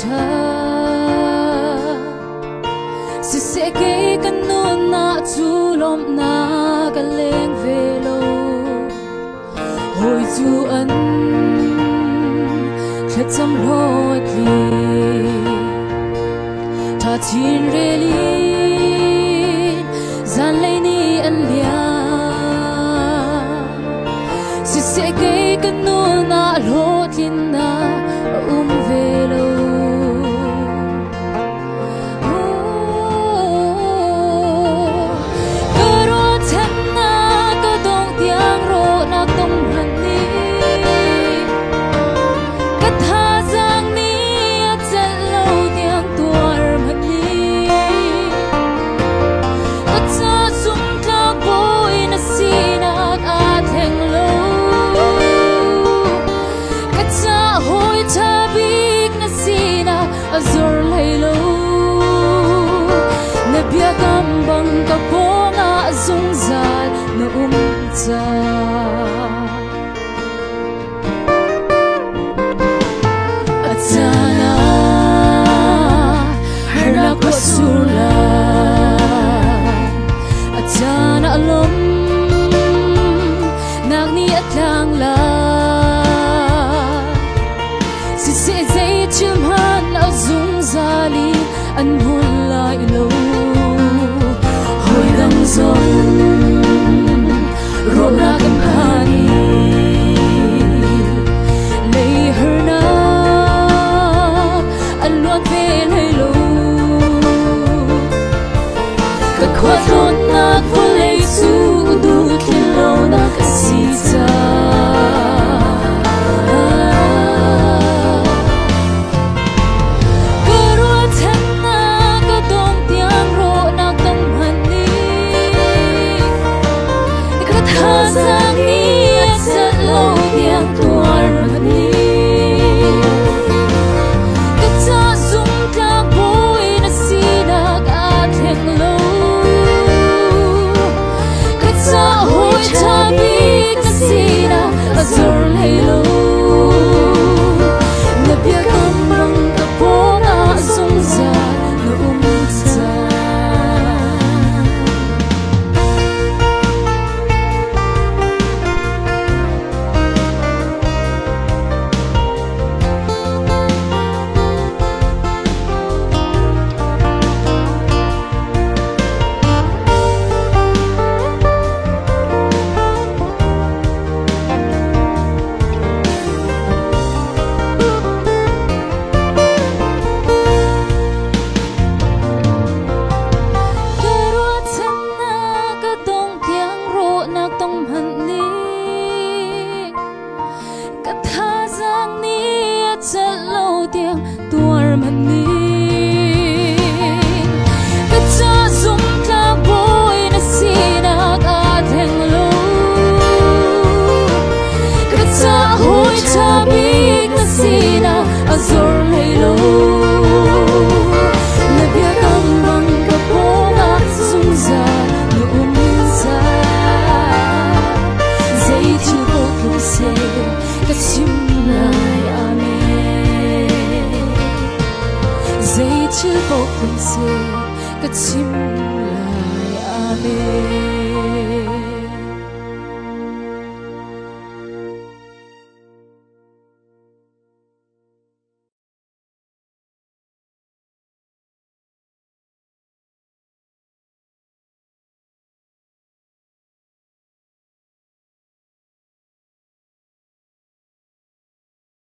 tha si se ke kan nu na chu lom na ka leng ve lo hoi chu an khat cham loi thi tha chin re li zan lei ni an lia si se ke kan nu na lo thin na ve lo karo chan na ka dong tiang ro na tong han ni ka tha sang ni a chan lo tiang tuar man ni ka cha sum ta boy na si na a theng lo ka cha hoi cha azor leilo na bia gambang ka ponga zungzal na umza atana harnak basula atana alom nagni atlang la si se zai chimhan azung zali an hulai lo hoi dang zon ro na kan hani lei herna an luat ve lei lo ka khwat lon na khulei su du kilo na ka si ta sang ni sa lo tiang tuar mani ka cha zum ta boy na si na ka theng lo ka cha hoi cha bi ka si na azor lei lo na bia kam bang ka po na zum za na umza tuar mani ka cha zum ta boy na si na ka theng lo ka cha hoi cha bi ka si na azor lei lo na bia kam bang ka po na zum za no umza zai chu bo kum se ka chim lai zai chill bộ cùng se cả chim lại ame